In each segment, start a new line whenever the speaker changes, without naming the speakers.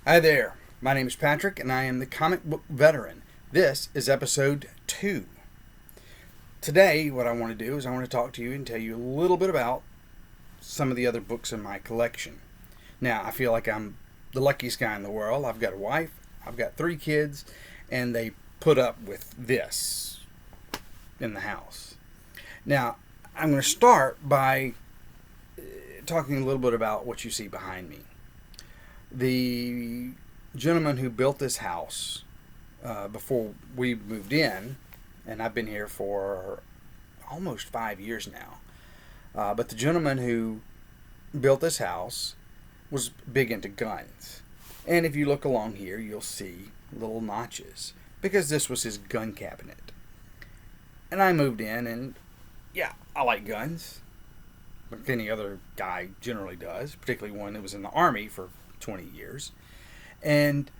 Hi there, my name is Patrick and I am the comic book veteran. This is episode 2. Today, what I want to do is I want to talk to you and tell you a little bit about some of the other books in my collection. Now, I feel like I'm the luckiest guy in the world. I've got a wife, I've got 3 kids, and they put up with this in the house. Now, I'm going to start by talking a little bit about what you see behind me. The gentleman who built this house before we moved in, and I've been here for almost 5 years now, but the gentleman who built this house was big into guns. And if you look along here, you'll see little notches, because this was his gun cabinet. And I moved in, and yeah, I like guns, like any other guy generally does, particularly one that was in the Army for 20 years. And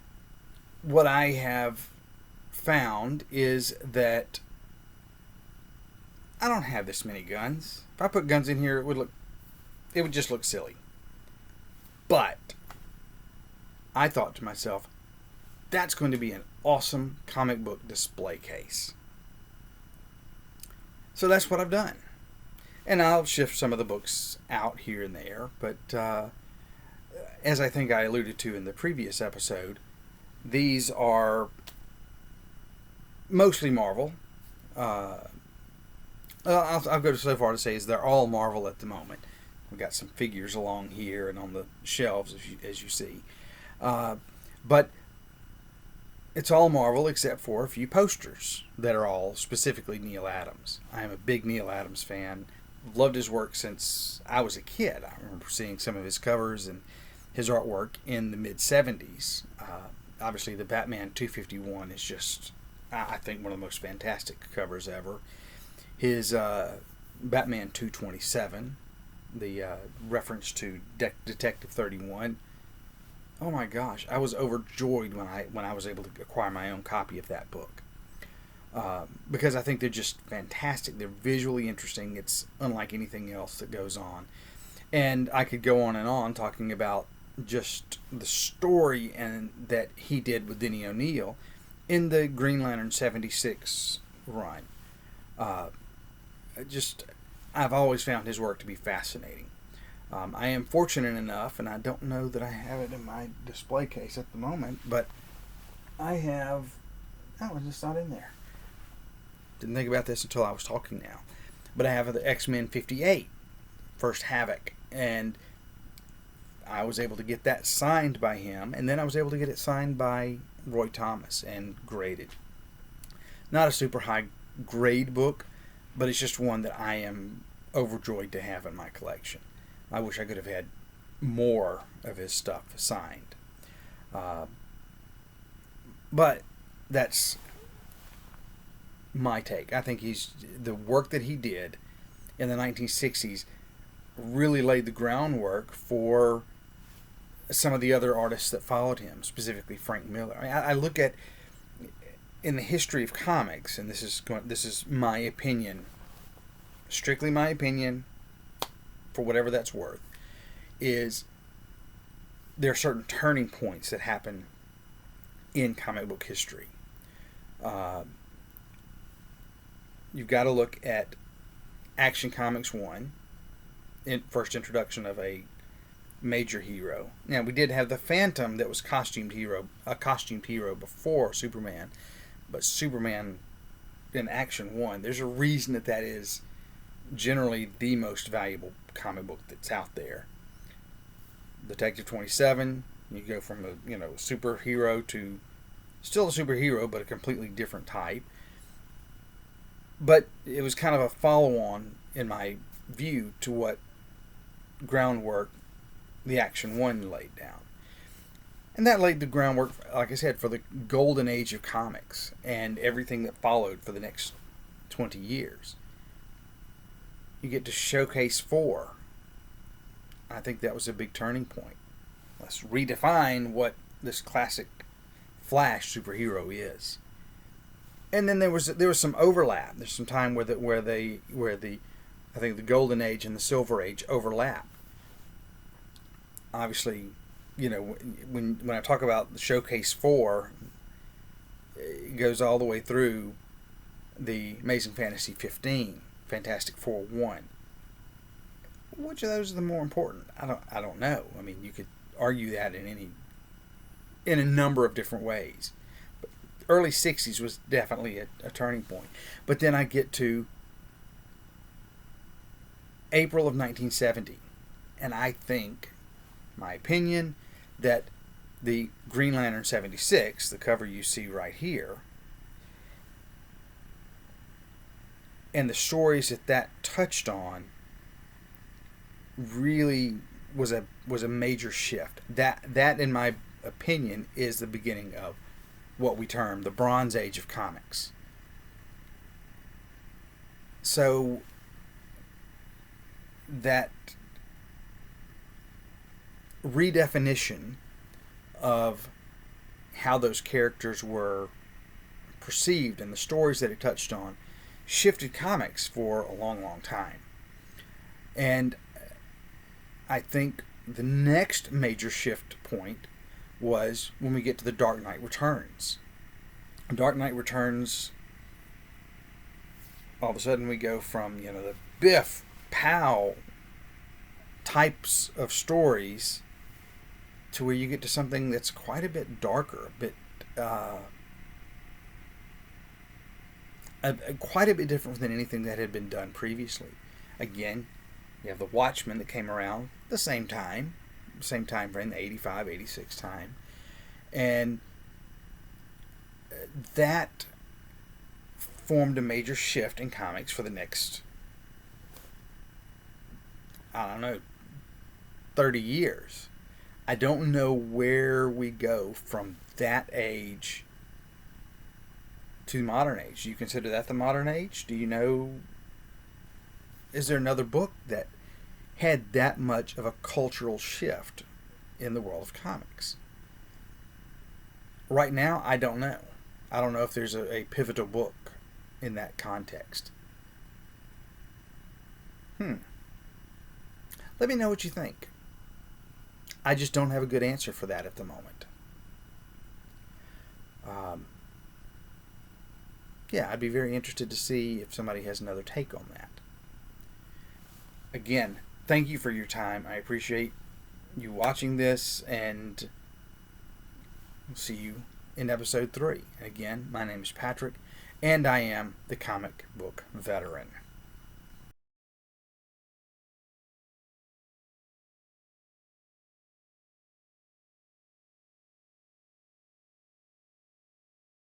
what I have found is that I don't have this many guns. If I put guns in here, it would just look silly. But I thought to myself, that's going to be an awesome comic book display case. So that's what I've done. And I'll shift some of the books out here and there, but as I think I alluded to in the previous episode, these are mostly Marvel. I'll go so far to say is they're all Marvel at the moment. We've got some figures along here and on the shelves, as you see. But it's all Marvel except for a few posters that are all specifically Neal Adams. I am a big Neal Adams fan. Loved his work since I was a kid. I remember seeing some of his covers and his artwork in the mid-'70s. Obviously, the Batman 251 is just, I think, one of the most fantastic covers ever. His Batman 227, the reference to Detective 31. Oh my gosh, I was overjoyed when I was able to acquire my own copy of that book. Because I think they're just fantastic. They're visually interesting. It's unlike anything else that goes on. And I could go on talking about just the story and that he did with Denny O'Neil in the Green Lantern 76 run. I've always found his work to be fascinating. I am fortunate enough, and I don't know that I have it in my display case at the moment, but I have... Oh, it's just not in there. Didn't think about this until I was talking now. But I have the X-Men 58, First Havoc, and I was able to get that signed by him, and then I was able to get it signed by Roy Thomas and graded. Not a super high grade book, but it's just one that I am overjoyed to have in my collection. I wish I could have had more of his stuff signed. But that's my take. I think the work that he did in the 1960s really laid the groundwork for some of the other artists that followed him, specifically Frank Miller. I look at, in the history of comics, and this is my opinion, strictly my opinion, for whatever that's worth, is there are certain turning points that happen in comic book history. You've got to look at Action Comics 1, first introduction of a major hero. Now, we did have the Phantom that was a costumed hero before Superman, but Superman in Action 1, there's a reason that is generally the most valuable comic book that's out there. Detective 27, you go from a superhero to still a superhero, but a completely different type. But it was kind of a follow-on, in my view, to what groundwork the Action 1 laid down. And that laid the groundwork, like I said, for the golden age of comics and everything that followed for the next 20 years. You get to Showcase 4. I think that was a big turning point. Let's redefine what this classic Flash superhero is. And then there was some overlap. There's some time where the I think the Golden Age and the Silver Age overlap. Obviously, when I talk about the Showcase 4, it goes all the way through the Amazing Fantasy 15, Fantastic Four 1. Which of those are the more important? I don't know. I mean, you could argue that in a number of different ways. But early 60s was definitely a turning point. But then I get to April of 1970, and I think, my opinion, that the Green Lantern 76, the cover you see right here, and the stories that touched on really was a major shift. That in my opinion is the beginning of what we term the Bronze Age of comics. So that redefinition of how those characters were perceived and the stories that it touched on shifted comics for a long, long time. And I think the next major shift point was when we get to the Dark Knight Returns. Dark Knight Returns, all of a sudden we go from, the Biff, Pow types of stories to where you get to something that's quite a bit darker, quite a bit different than anything that had been done previously. Again, you have the Watchmen that came around the same time frame, the 85, 86 time. And that formed a major shift in comics for the next, 30 years. I don't know where we go from that age to modern age. Do you consider that the modern age? Do you know, is there another book that had that much of a cultural shift in the world of comics? Right now, I don't know. I don't know if there's a pivotal book in that context. Let me know what you think. I just don't have a good answer for that at the moment. I'd be very interested to see if somebody has another take on that. Again, thank you for your time. I appreciate you watching this, and we'll see you in episode 3. Again, my name is Patrick, and I am the Comic Book Veteran.